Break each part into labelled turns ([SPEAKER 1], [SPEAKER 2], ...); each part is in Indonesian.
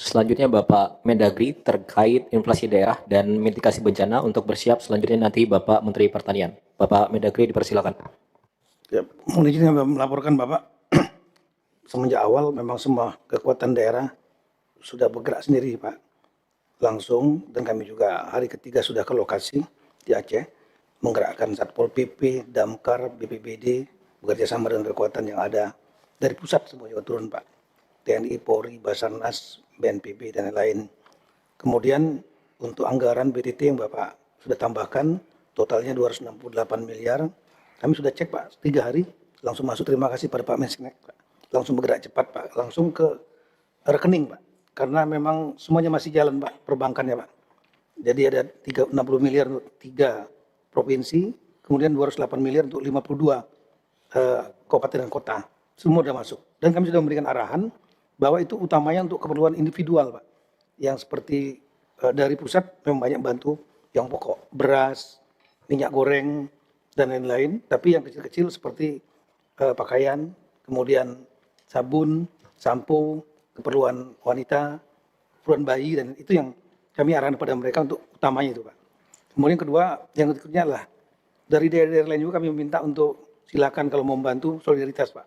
[SPEAKER 1] Selanjutnya Bapak Mendagri terkait inflasi daerah dan mitigasi bencana untuk bersiap selanjutnya nanti Bapak Menteri Pertanian. Bapak Mendagri dipersilakan.
[SPEAKER 2] Ya, mohon izin melaporkan Bapak, semenjak awal memang semua kekuatan daerah sudah bergerak sendiri Pak, langsung, dan kami juga hari ketiga sudah ke lokasi di Aceh, menggerakkan Satpol PP, Damkar, BPBD, bekerja sama dengan kekuatan yang ada dari pusat semua juga turun Pak, TNI, Polri, Basarnas, BNPB dan lain-lain. Kemudian untuk anggaran BTT yang Bapak sudah tambahkan, totalnya 268 miliar. Kami sudah cek Pak, 3 hari langsung masuk. Terima kasih pada Pak Mensesnek Pak. Langsung bergerak cepat Pak, langsung ke rekening Pak. Karena memang semuanya masih jalan Pak, perbankannya Pak. Jadi ada 360 miliar untuk 3 provinsi, kemudian 208 miliar untuk 52 kabupaten dan kota. Semua sudah masuk. Dan kami sudah memberikan arahan bahwa itu utamanya untuk keperluan individual Pak. Yang seperti dari pusat memang banyak bantu yang pokok, beras, minyak goreng, dan lain-lain. Tapi yang kecil-kecil seperti pakaian, kemudian sabun, sampo, keperluan wanita, keperluan bayi, dan itu yang kami arahkan kepada mereka untuk utamanya itu Pak. Kemudian kedua, yang berikutnya adalah dari daerah-daerah lain juga kami meminta untuk silakan kalau mau membantu solidaritas Pak.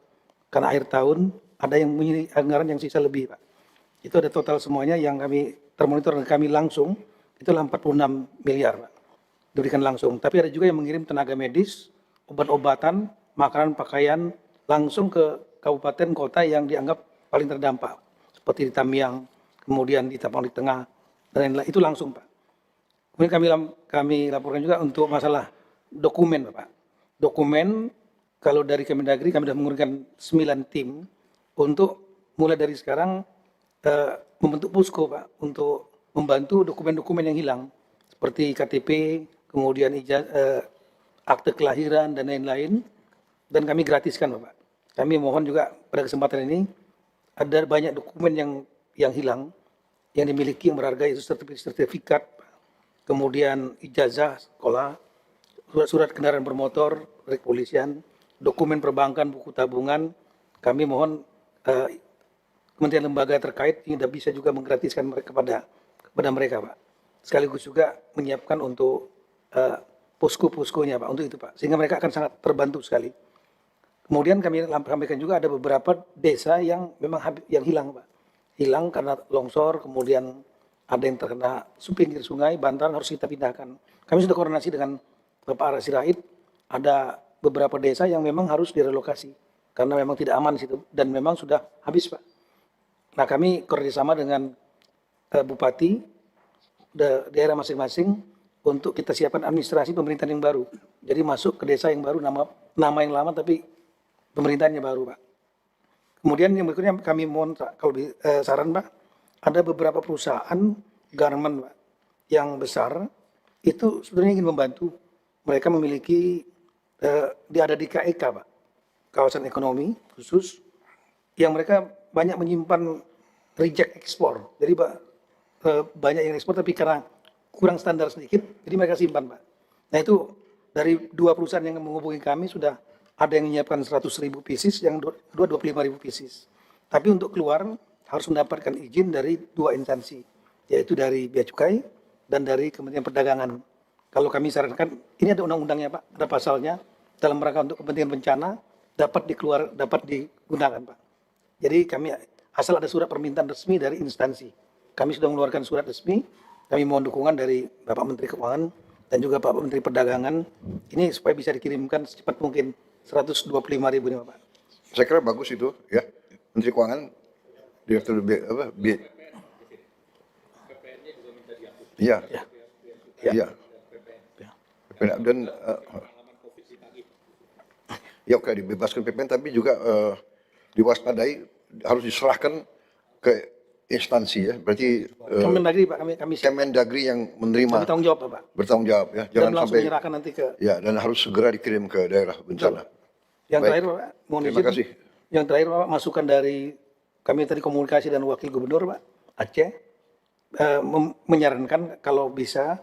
[SPEAKER 2] Karena akhir tahun ada yang punya anggaran yang sisa lebih Pak. Itu ada total semuanya yang kami termonitor dan kami langsung, itulah 46 miliar Pak. Diberikan langsung. Tapi ada juga yang mengirim tenaga medis, obat-obatan, makanan, pakaian, langsung ke kabupaten kota yang dianggap paling terdampak. Seperti di Tamiang, kemudian di Tapanuli Tengah, dan lain-lain. Itu langsung Pak. Kemudian kami laporkan juga untuk masalah dokumen Bapak. Dokumen, kalau dari Kemendagri kami sudah menguruskan 9 tim untuk mulai dari sekarang membentuk posko Pak untuk membantu dokumen-dokumen yang hilang seperti KTP, kemudian akte kelahiran dan lain-lain, dan kami gratiskan Bapak. Kami mohon juga pada kesempatan ini ada banyak dokumen yang hilang yang dimiliki yang berharga, itu sertifikat, kemudian ijazah sekolah, surat-surat kendaraan bermotor dari kepolisian, dokumen perbankan, buku tabungan. Kami mohon kementerian lembaga terkait tidak bisa juga menggratiskan mereka kepada mereka Pak. Sekaligus juga menyiapkan untuk posko-poskonya Pak, untuk itu Pak. Sehingga mereka akan sangat terbantu sekali. Kemudian kami sampaikan juga ada beberapa desa yang memang yang hilang Pak. Hilang karena longsor, kemudian ada yang terkena pinggir sungai, bantaran harus kita pindahkan. Kami sudah koordinasi dengan Bapak Ara Sirait, ada beberapa desa yang memang harus direlokasi karena memang tidak aman di situ dan memang sudah habis Pak. Nah kami kerjasama dengan bupati daerah masing-masing untuk kita siapkan administrasi pemerintahan yang baru. Jadi masuk ke desa yang baru, nama yang lama tapi pemerintahannya baru Pak. Kemudian yang berikutnya kami mohon kalau saran Pak, ada beberapa perusahaan garment Pak, yang besar itu sebenarnya ingin membantu. Mereka memiliki ada di KEK Pak, kawasan ekonomi khusus, yang mereka banyak menyimpan reject ekspor. Jadi Pak, banyak yang ekspor tapi karena kurang standar sedikit, jadi mereka simpan Pak. Nah itu dari 2 perusahaan yang menghubungi kami sudah ada yang menyiapkan 100.000 pieces, yang 25.000 pieces. Tapi untuk keluar harus mendapatkan izin dari 2 instansi, yaitu dari Bea Cukai dan dari Kementerian Perdagangan. Kalau kami sarankan, ini ada undang-undangnya Pak, ada pasalnya, dalam rangka untuk kepentingan bencana dapat digunakan Pak. Jadi kami asal ada surat permintaan resmi dari instansi. Kami sudah mengeluarkan surat resmi, kami mohon dukungan dari Bapak Menteri Keuangan dan juga Bapak Menteri Perdagangan, ini supaya bisa dikirimkan secepat mungkin 125.000 ini Pak.
[SPEAKER 3] Saya kira bagus itu ya. Menteri Keuangan, Direktur Iya. Iya. Dan ya oke dibebaskan PPN tapi juga diwaspadai harus diserahkan ke instansi ya. Berarti
[SPEAKER 2] Kemendagri Pak, kami
[SPEAKER 3] Kemendagri yang menerima
[SPEAKER 2] kami tanggung jawab Pak.
[SPEAKER 3] bertanggung jawab ya.
[SPEAKER 2] Jangan sampai menyerahkan nanti ke
[SPEAKER 3] ya, dan harus segera dikirim ke daerah bencana.
[SPEAKER 2] Yang terakhir Pak, mohon
[SPEAKER 3] Terima kasih.
[SPEAKER 2] Yang terakhir Pak, masukan dari kami tadi komunikasi dan Wakil Gubernur Pak Aceh menyarankan kalau bisa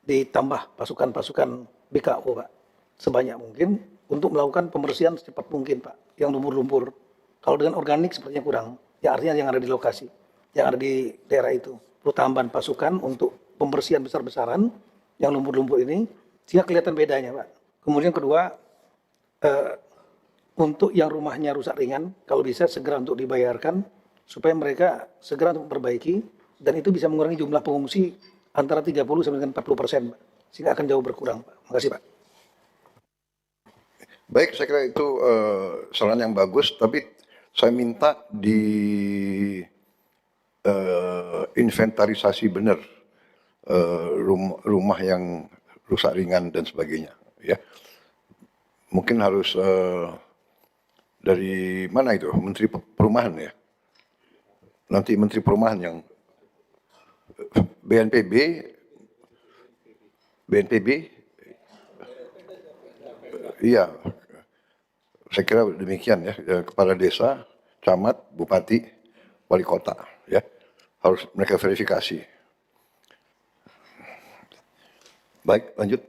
[SPEAKER 2] ditambah pasukan-pasukan BKO Pak sebanyak mungkin untuk melakukan pembersihan secepat mungkin Pak yang lumpur-lumpur. Kalau dengan organik sepertinya kurang, ya artinya yang ada di lokasi. yang ada di daerah itu. Perlu tambahan pasukan untuk pembersihan besar-besaran yang lumpur-lumpur ini, sehingga kelihatan bedanya, Pak. Kemudian kedua, untuk yang rumahnya rusak ringan, kalau bisa segera untuk dibayarkan, supaya mereka segera untuk memperbaiki, dan itu bisa mengurangi jumlah pengungsi antara 30 sampai dengan 40%, Pak. Sehingga akan jauh berkurang, Pak. Terima kasih, Pak.
[SPEAKER 3] Baik, saya kira itu saran yang bagus, tapi saya minta di inventarisasi benar rumah yang rusak ringan dan sebagainya. Ya, mungkin harus dari mana itu Menteri Perumahan ya. Nanti Menteri Perumahan yang BNPB, iya, saya kira demikian ya, kepala desa, camat, bupati, wali kota, ya, harus mereka verifikasi. Baik, lanjut.